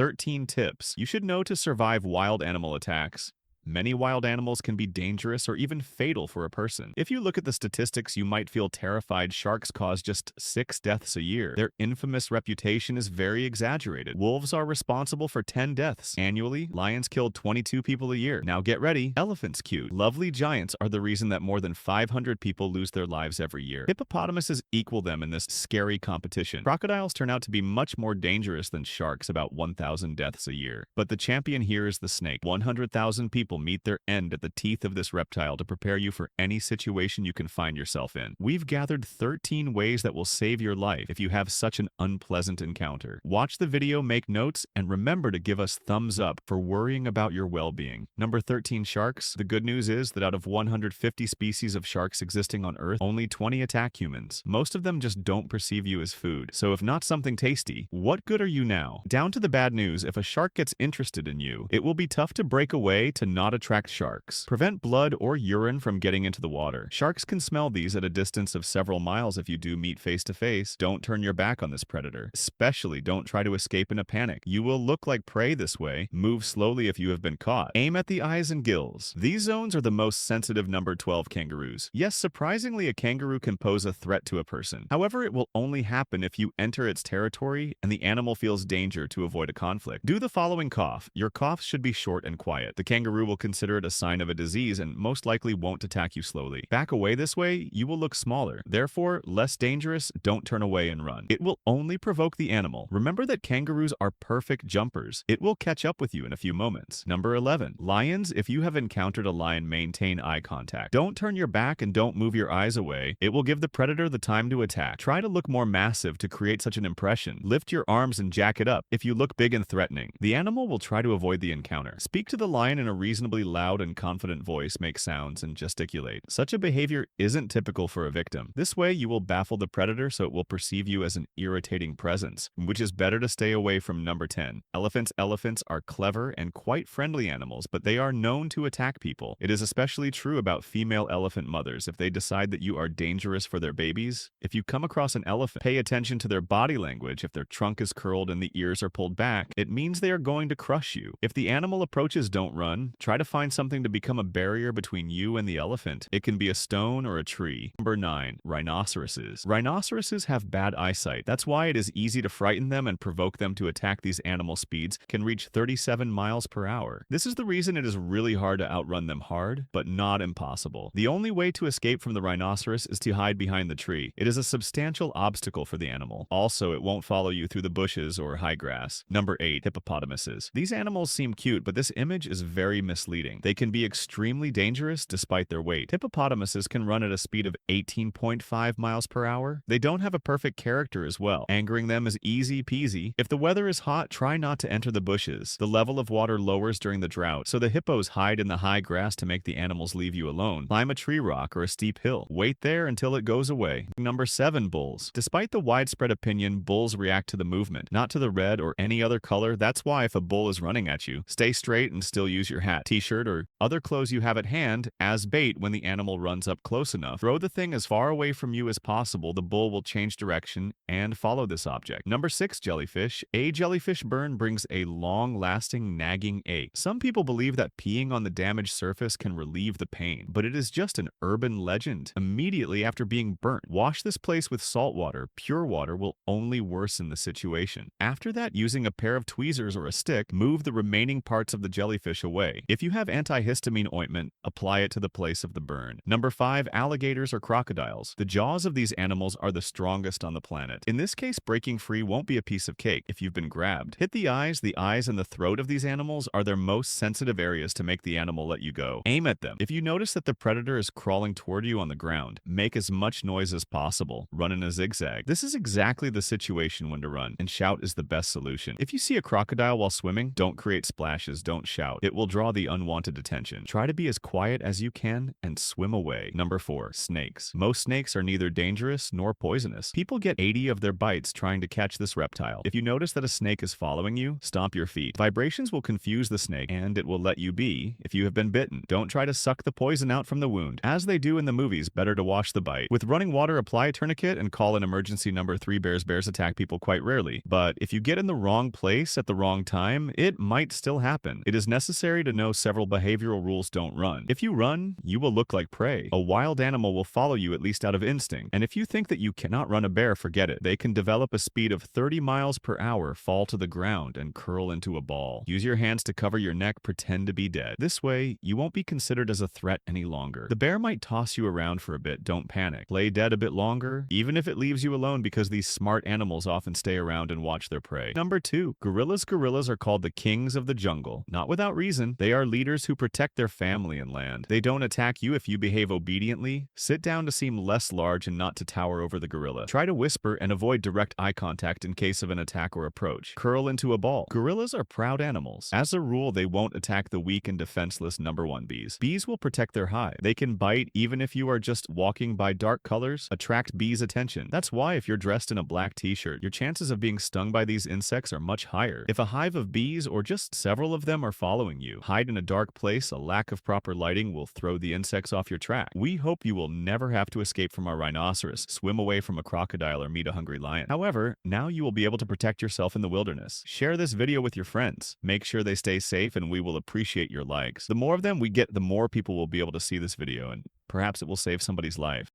13 tips you should know to survive wild animal attacks. Many wild animals can be dangerous or even fatal for a person. If you look at the statistics, you might feel terrified. Sharks cause just 6 deaths a year. Their infamous reputation is very exaggerated. Wolves are responsible for 10 deaths annually. Lions kill 22 people a year. Now get ready. Elephants cute. Lovely giants are the reason that more than 500 people lose their lives every year. Hippopotamuses equal them in this scary competition. Crocodiles turn out to be much more dangerous than sharks, about 1,000 deaths a year. But the champion here is the snake. 100,000 people meet their end at the teeth of this reptile to prepare you for any situation you can find yourself in. We've gathered 13 ways that will save your life if you have such an unpleasant encounter. Watch the video, make notes, and remember to give us thumbs up for worrying about your well-being. Number 13, sharks. The good news is that out of 150 species of sharks existing on Earth, only 20 attack humans. Most of them just don't perceive you as food. So if not something tasty, what good are you now? Down to the bad news, if a shark gets interested in you, it will be tough to break away to not attract sharks. Prevent blood or urine from getting into the water. Sharks can smell these at a distance of several miles if you do meet face to face. Don't turn your back on this predator. Especially don't try to escape in a panic. You will look like prey this way. Move slowly if you have been caught. Aim at the eyes and gills. These zones are the most sensitive. Number 12, kangaroos. Yes, surprisingly, a kangaroo can pose a threat to a person. However, it will only happen if you enter its territory and the animal feels danger to avoid a conflict. Do the following cough. Your coughs should be short and quiet. The kangaroo will consider it a sign of a disease and most likely won't attack you slowly. Back away this way, you will look smaller. Therefore, less dangerous. Don't turn away and run. It will only provoke the animal. Remember that kangaroos are perfect jumpers. It will catch up with you in a few moments. Number 11, lions. If you have encountered a lion, maintain eye contact. Don't turn your back and don't move your eyes away. It will give the predator the time to attack. Try to look more massive to create such an impression. Lift your arms and jack it up if you look big and threatening. The animal will try to avoid the encounter. Speak to the lion in a reasonably loud and confident voice, make sounds, and gesticulate. Such a behavior isn't typical for a victim. This way, you will baffle the predator so it will perceive you as an irritating presence, which is better to stay away from. Number 10, elephants. Elephants are clever and quite friendly animals, but they are known to attack people. It is especially true about female elephant mothers. If they decide that you are dangerous for their babies, if you come across an elephant, pay attention to their body language. If their trunk is curled and the ears are pulled back, it means they are going to crush you. If the animal approaches, don't run. Try to find something to become a barrier between you and the elephant. It can be a stone or a tree. Number 9, rhinoceroses. Rhinoceroses have bad eyesight. That's why it is easy to frighten them and provoke them to attack. These animal speeds can reach 37 miles per hour. This is the reason it is really hard to outrun them. Hard, but not impossible. The only way to escape from the rhinoceros is to hide behind the tree. It is a substantial obstacle for the animal. Also, it won't follow you through the bushes or high grass. Number 8, hippopotamuses. These animals seem cute, but this image is very misleading. They can be extremely dangerous despite their weight. Hippopotamuses can run at a speed of 18.5 miles per hour. They don't have a perfect character as well. Angering them is easy peasy. If the weather is hot, try not to enter the bushes. The level of water lowers during the drought, so the hippos hide in the high grass to make the animals leave you alone. Climb a tree rock or a steep hill. Wait there until it goes away. Number 7, bulls. Despite the widespread opinion, bulls react to the movement, not to the red or any other color. That's why if a bull is running at you, stay straight and still use your hat, t-shirt, or other clothes you have at hand as bait when the animal runs up close enough. Throw the thing as far away from you as possible. The bull will change direction and follow this object. Number 6, jellyfish. A jellyfish burn brings a long-lasting nagging ache. Some people believe that peeing on the damaged surface can relieve the pain, but it is just an urban legend. Immediately after being burnt, wash this place with salt water. Pure water will only worsen the situation. After that, using a pair of tweezers or a stick, move the remaining parts of the jellyfish away. If you have antihistamine ointment, apply it to the place of the burn. Number 5, alligators or crocodiles. The jaws of these animals are the strongest on the planet. In this case, breaking free won't be a piece of cake if you've been grabbed. Hit the eyes and the throat of these animals are their most sensitive areas to make the animal let you go. Aim at them. If you notice that the predator is crawling toward you on the ground, make as much noise as possible. Run in a zigzag. This is exactly the situation when to run, and shout is the best solution. If you see a crocodile while swimming, don't create splashes, don't shout. It will draw the unwanted attention. Try to be as quiet as you can and swim away. Number 4. Snakes. Most snakes are neither dangerous nor poisonous. People get 80 of their bites trying to catch this reptile. If you notice that a snake is following you, stomp your feet. Vibrations will confuse the snake, and it will let you be if you have been bitten. Don't try to suck the poison out from the wound. As they do in the movies, better to wash the bite. With running water, apply a tourniquet and call an emergency number 3. Bears attack people quite rarely, but if you get in the wrong place at the wrong time, it might still happen. It is necessary to know several behavioral rules. Don't run. If you run, you will look like prey. A wild animal will follow you at least out of instinct, and if you think that you cannot run a bear, forget it. They can develop a speed of 30 miles per hour, fall to the ground, and curl into a ball. Use your hands to cover your neck, pretend to be dead. This way, you won't be considered as a threat any longer. The bear might toss you around for a bit, don't panic. Play dead a bit longer, even if it leaves you alone, because these smart animals often stay around and watch their prey. Number 2. Gorillas. Gorillas are called the kings of the jungle. Not without reason. They are leaders who protect their family and land. They don't attack you if you behave obediently. Sit down to seem less large and not to tower over the gorilla. Try to whisper and avoid direct eye contact in case of an attack or approach. Curl into a ball. Gorillas are proud animals. As a rule, they won't attack the weak and defenseless. Number 1. Bees. Bees will protect their hive. They can bite even if you are just walking by. Dark colors attract bees' attention. That's why if you're dressed in a black t-shirt, your chances of being stung by these insects are much higher. If a hive of bees or just several of them are following you, hide in a dark place. A lack of proper lighting will throw the insects off your track. We hope you will never have to escape from a rhinoceros, swim away from a crocodile, or meet a hungry lion. However, now you will be able to protect yourself in the wilderness. Share this video with your friends. Make sure they stay safe, and we will appreciate your likes. The more of them we get, the more people will be able to see this video, and perhaps it will save somebody's life.